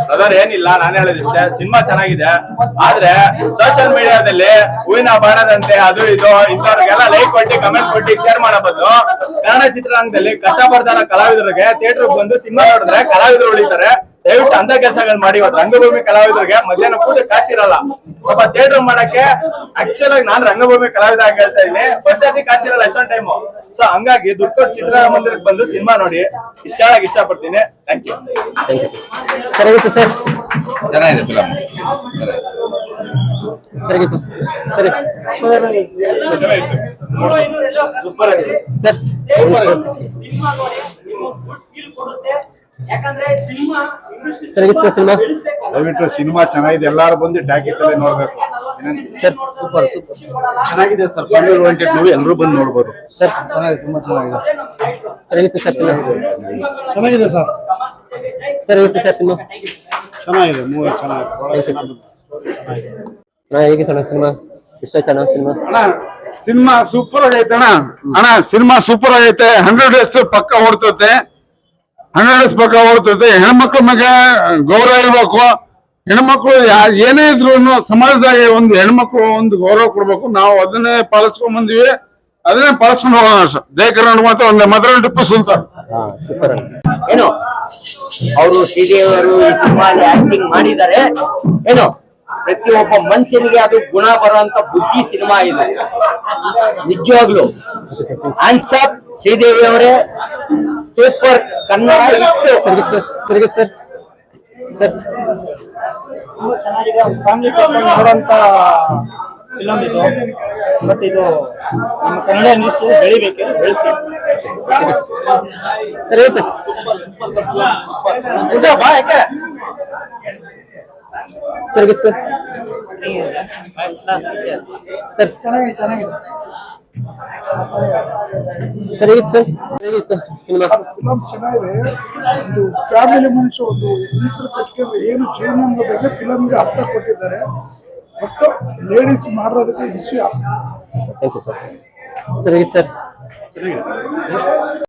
Brother ಏನಿಲ್ಲ, ನಾನು ಹೇಳೋದಿಷ್ಟೇ, ಸಿನಿಮಾ ಚೆನ್ನಾಗಿದೆ. ಆದ್ರೆ ಸೋಷಿಯಲ್ ಮೀಡಿಯಾದಲ್ಲಿ ಹೂವಿನ ಬಾಣದಂತೆ ಅದು ಇದು ಇಂಥವ್ರಿಗೆಲ್ಲ ಲೈಕ್ ಕೊಟ್ಟು ಕಮೆಂಟ್ ಕೊಟ್ಟು ಶೇರ್ ಮಾಡೋ ಬದಲು ಕನ್ನಡ ಚಿತ್ರರಂಗದಲ್ಲಿ ಕಷ್ಟಪಡ್ತಾರ ಕಲಾವಿದರಿಗೆ ಥಿಯೇಟರ್ ಬಂದು ಸಿನಿಮಾ ನೋಡಿದ್ರೆ ಕಲಾವಿದರು ಉಳಿತಾರೆ. ದಯವಿಟ್ಟು ಅಂತ ಕೆಲಸಗಳು ಮಾಡಿ. ಇವತ್ತು ರಂಗಭೂಮಿ ಕಲಾವಿದರಿಗೆ ಮಧ್ಯಾಹ್ನ ಕೂಡ ಕಾಸಿರಲ್ಲ. ಒಬ್ಬ ಥಿಯೇಟರ್ ಮಾಡಕ್ಕೆ ಆಕ್ಚುಲ್ ಆಗಿ ನಾನು ರಂಗಭೂಮಿ ಕಲಾವಿದ ಆಗಿ ಹೇಳ್ತಾ ಇದೀನಿ, ವರ್ಷಾದಿ ಕಾಸಿರಲ್ಲ ಎಷ್ಟೊಂದು ಟೈಮು. ಸೊ ಹಂಗಾಗಿ ದುಡ್ಡು ಕೊಟ್ಟು ಚಿತ್ರಮಂದಿರಕ್ಕೆ ಬಂದು ಸಿನಿಮಾ ನೋಡಿ ಇಷ್ಟ ಹೇಳಕ್ ಇಷ್ಟಪಡ್ತೀನಿ. Thank you. ಸರಿಗಿತ್ತು ಸರ್, ಚೆನ್ನಾಗಿದೆ ಫಿಲಮ್, ಸರಿಗಿತ್ತು ಸರಿ ಸೂಪರ್ ಆಗಿದೆ ಸರ್. ಸರಿಗಿತ್ತು ಸರ್ ಸಿನಿಮಾ. ದಯವಿಟ್ಟು ಸಿನಿಮಾ ಚೆನ್ನಾಗಿದೆ, ಎಲ್ಲಾರು ಬಂದು ಟಾಕೀಸ್ ಅಲ್ಲಿ ನೋಡ್ಬೇಕು ಸರ್. ಸೂಪರ್ ಸೂಪರ್ ಚೆನ್ನಾಗಿದೆ ಸರ್. ಫ್ಯಾಮಿಲಿ ಓರಿಯೆಂಟೆಡ್ ಮೂವಿ, ಎಲ್ಲರೂ ಬಂದು ನೋಡ್ಬೋದು ಸರ್. ಚೆನ್ನಾಗಿದೆ, ತುಂಬಾ ಚೆನ್ನಾಗಿದೆ. ಸರಿಗಿತ್ತು ಸರ್ ಸಿನಿಮಾ. ಚೆನ್ನಾಗಿದೆ ಸರ್, ಸರಿಗಿತ್ತು ಸರ್ ಸಿನಿಮಾ. ಚೆನ್ನಾಗಿದೆ ಮೂವಿ, ಚೆನ್ನಾಗಿದೆ. ಹೇಗಿತ್ತು ಅಣ್ಣ ಸಿನಿಮಾ? ಇಷ್ಟ ಆಯ್ತು ಅಣ್ಣ ಸಿನಿಮಾ? ಸಿನಿಮಾ ಸೂಪರ್ ಆಗೈತೆ ಅಣ್ಣ ಸಿನಿಮಾ ಸೂಪರ್ ಆಗೈತೆ. 100 ಡೇಸ್ ಪಕ್ಕ ಓಡ್ತೈತೆ, 100 ಡೇಸ್ ಪಕ್ಕ ಓಡ್ತೈತೆ. ಹೆಣ್ಮಕ್ಳ ಮೇಲೆ ಗೌರವ ಇರ್ಬೇಕು. ಹೆಣ್ಮಕ್ಳು ಏನೇ ಇದ್ರು ಸಮಾಜದಾಗ ಒಂದು ಹೆಣ್ಮಕ್ಳು ಒಂದು ಗೌರವ ಕೊಡ್ಬೇಕು. ನಾವು ಅದನ್ನೇ ಪಾಲಿಸ್ಕೊಂಡ್ ಬಂದಿವಿ, ಅದನ್ನೇ ಪಾಲಿಸ್ಕೊಂಡು ಹೋಗೋಣ ಅಷ್ಟೇ. ಜಯ ಕರ್ನಾಟಕ ಮಾತ್ರ ಒಂದೇ ಮದ್ರಲ್ಲಿ ಟಿಪ್ಪು ಸುಲ್ತಾನ್. ಸೂಪರ್. ಏನು ಅವರು ಶ್ರೀದೇವರು ಈ ಸಿನಿಮಾಲಿ ಆಕ್ಟಿಂಗ್ ಮಾಡಿದ್ದಾರೆ. ಏನು ಪ್ರತಿಯೊಬ್ಬ ಮನುಷ್ಯನಿಗೆ ಅದು ಗುಣ ಬರುವಂತ ಬುದ್ಧಿ ಸಿನಿಮಾ ಇದೆ ನಿಜವಾಗ್ಲು. ಆನ್ಸಪ್ ಶ್ರೀದೇವಿ ಅವರೇ ಸೂಪರ್ ಕನ್ನಡ ಇತ್ತು. ಸರಿಗಿತ್ತು ಸರ್. ಸರ್ ತುಂಬಾ ಚೆನ್ನಾಗಿದೆ. ಒಂದು ಫ್ಯಾಮಿಲಿ ಕರ್ಕೊಂಡು ನೋಡುವಂತ ಫಿಲಮ್ ಇದು. ಬಟ್ ಇದು ನಮ್ಮ ಕನ್ನಡ ಇಂಡಸ್ಟ್ರಿ ಬೆಳಿಬೇಕು, ಬೆಳೆಸಿ. ಸರಿ ಸರಿಗಿತ್ತು ಸರ್. ಸರ್ ಚೆನ್ನಾಗಿದೆ, ಚೆನ್ನಾಗಿದೆ. ಸರಿಗಿತ್ತು ಸರ್. ಹೇಗಿತ್ತು ಸಿನಿಮಾ? ಫಿಲಮ್ ಚೆನ್ನಾಗಿದೆ. ಒಂದು ಫ್ಯಾಮಿಲಿ ಮನುಷ್ಯ ಒಂದು ಹೆಂಗಸರು ಕಟ್ಕೊಂಡು ಏನು ಜೀವನದ ಬಗ್ಗೆ ಫಿಲಮ್ಗೆ ಅರ್ಥ ಕೊಟ್ಟಿದ್ದಾರೆ. ಬಟ್ ಲೇಡೀಸ್ ಮಾಡೋದಕ್ಕೆ ಇಶ್ಯೂ. Thank you sir. ಸರಿಗಿತ್ತು ಸರ್.